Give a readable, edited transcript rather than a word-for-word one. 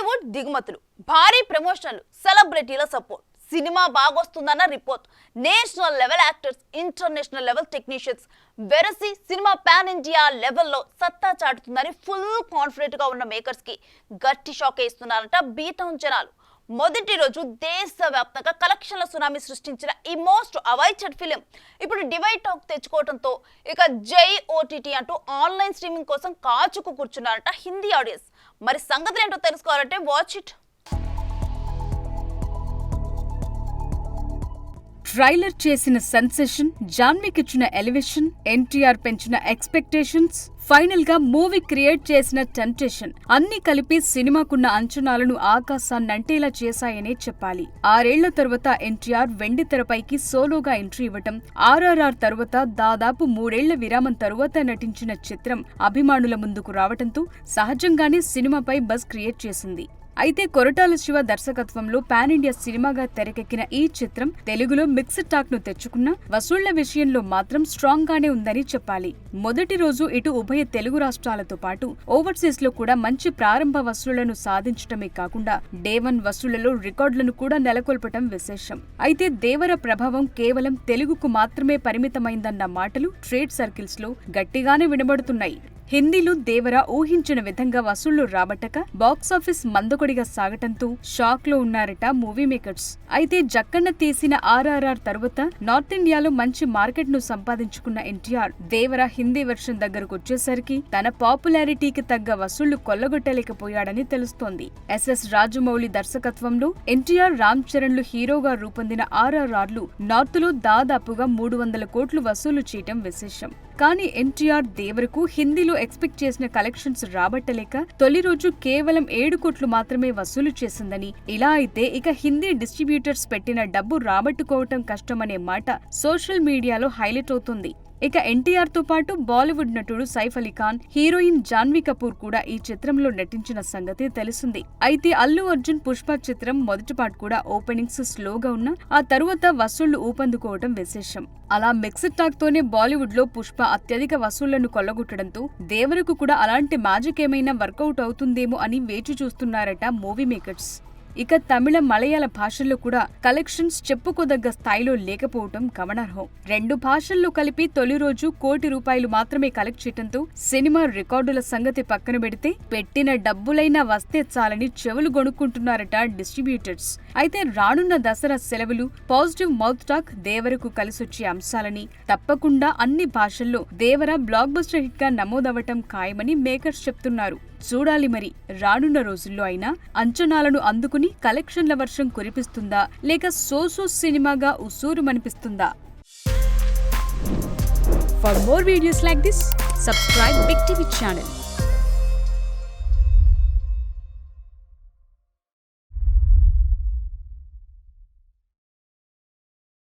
బాలీవుడ్ దిగుమతులు, భారీ ప్రమోషన్లు, సెలబ్రిటీల సపోర్ట్, సినిమా బాగొస్తుందన్న report, national level actors, international level technicians వెరసి సినిమా పాన్ ఇండియా లెవెల్లో సత్తా చాటుతుందని ఫుల్ కాన్ఫిడెంట్ గా ఉన్న మేకర్స్ కి గట్టి షాక్ ఇస్తున్నారంట బీటౌన్ జనాలు. మొదటి రోజు దేశవ్యాప్తంగా కలెక్షన్ల సునామీ సృష్టించిన ఈ మోస్ట్ అవైటెడ్ ఫిలిం ఇప్పుడు డివైడ్ టాక్ తెచ్చుకోవడంతో ఇక జై ఓటీటీ అంటూ ఆన్లైన్ స్ట్రీమింగ్ కోసం కాచుకు కూర్చున్నారట హిందీ ఆడియన్స్. మరి సంగతులు ఏంటో తెలుసుకోవాలంటే వాచ్ ఇట్. ట్రైలర్ చేసిన సెన్సేషన్, జాన్వీకి ఇచ్చిన ఎలివేషన్, ఎన్టీఆర్ పెంచిన ఎక్స్పెక్టేషన్స్, ఫైనల్ గా మూవీ క్రియేట్ చేసిన టెంప్టేషన్ అన్ని కలిపి సినిమాకున్న అంచనాలను ఆకాశాన్నంటేలా చేశాయనే చెప్పాలి. 6 ఏళ్ల తర్వాత ఎన్టీఆర్ వెండి తెరపైకి సోలోగా ఎంట్రీ ఇవ్వటం, RRR తర్వాత దాదాపు 3 ఏళ్ల విరామం తరువాత నటించిన చిత్రం అభిమానుల ముందుకు రావటంతో సహజంగానే సినిమాపై బజ్ క్రియేట్ చేసింది. అయితే కొరటాల శివ దర్శకత్వంలో పాన్ ఇండియా సినిమాగా తెరకెక్కిన ఈ చిత్రం తెలుగులో మిక్స్డ్ టాక్ ను తెచ్చుకున్న వసూళ్ల విషయంలో మాత్రం స్ట్రాంగ్ గానే ఉందని చెప్పాలి. మొదటి రోజు ఇటు ఉభయ తెలుగు రాష్ట్రాలతో పాటు ఓవర్సీస్ లో కూడా మంచి ప్రారంభ వసూళ్లను సాధించటమే కాకుండా డే 1 వసూళ్లలో రికార్డులను కూడా నెలకొల్పటం విశేషం. అయితే దేవర ప్రభావం కేవలం తెలుగుకు మాత్రమే పరిమితమైందన్న మాటలు ట్రేడ్ సర్కిల్స్ లో గట్టిగానే వినబడుతున్నాయి. హిందీలో దేవర ఊహించిన విధంగా వసూళ్లు రాబట్టక బాక్సాఫీస్ మందకొడిగా సాగటంతో షాక్ లో ఉన్నారట మూవీ మేకర్స్. అయితే జక్కన్న తీసిన RRR తరువాత నార్త్ ఇండియాలో మంచి మార్కెట్ ను సంపాదించుకున్న ఎన్టీఆర్ దేవర హిందీ వెర్షన్ దగ్గరకు వచ్చేసరికి తన పాపులారిటీకి తగ్గ వసూళ్లు కొల్లగొట్టలేకపోయాడని తెలుస్తోంది. SS రాజమౌళి దర్శకత్వంలో ఎన్టీఆర్, రామ్ చరణ్లు హీరోగా రూపొందిన RRRలు నార్త్ లో దాదాపుగా 300 కోట్లు వసూలు చేయటం విశేషం. కానీ ఎన్టీఆర్ దేవరకు హిందీలో ఎక్స్పెక్ట్ చేసిన కలెక్షన్స్ రాబట్టలేక తొలి రోజు కేవలం 7 కోట్లు మాత్రమే వసూలు చేసిందని, ఇలా అయితే ఇక హిందీ డిస్ట్రిబ్యూటర్స్ పెట్టిన డబ్బు రాబట్టుకోవటం కష్టమనే మాట సోషల్ మీడియాలో హైలైట్ అవుతుంది. ఇక ఎన్టీఆర్ తో పాటు బాలీవుడ్ నటుడు సైఫ్ అలీ ఖాన్, హీరోయిన్ జాన్వీ కపూర్ కూడా ఈ చిత్రంలో నటించిన సంగతి తెలిసింది. అయితే అల్లు అర్జున్ పుష్ప చిత్రం మొదటి పార్ట్ కూడా ఓపెనింగ్స్ స్లోగా ఉన్నా ఆ తరువాత వసూళ్లు ఊపందుకోవడం విశేషం. అలా మిక్స్డ్ టాక్ తోనే బాలీవుడ్ లో పుష్ప అత్యధిక వసూళ్లను కొల్లగొట్టడంతో దేవరకు కూడా అలాంటి మ్యాజిక్ ఏమైనా వర్కౌట్ అవుతుందేమో అని వేచి చూస్తున్నారట మూవీ మేకర్స్. ఇక తమిళ, మలయాళ భాషల్లో కూడా కలెక్షన్స్ చెప్పుకోదగ్గ స్థాయిలో లేకపోవటం గమనార్హం. 2 భాషల్లో కలిపి తొలి రోజు ₹1 కోటి మాత్రమే కలెక్ట్ చేయడంతో సినిమా రికార్డుల సంగతి పక్కన పెడితే పెట్టిన డబ్బులైనా వస్తే చాలని చెవులు గొనుక్కుంటున్నారట డిస్ట్రిబ్యూటర్స్. అయితే రానున్న దసరా సెలవులు, పాజిటివ్ మౌత్ టాక్ దేవరకు కలిసొచ్చే అంశాలని తప్పకుండా అన్ని భాషల్లో దేవర బ్లాక్ బస్టర్ హిట్ గా నమోదవటం ఖాయమని మేకర్స్ చెప్తున్నారు. చూడాలి మరి రానున్న రోజుల్లో అయినా అంచనాలను అందుకుని కలెక్షన్ల వర్షం కురిపిస్తుందా లేక సోసో సినిమాగా ఉసూరుమనిపిస్తుందా? For more videos like this, subscribe Big TV channel.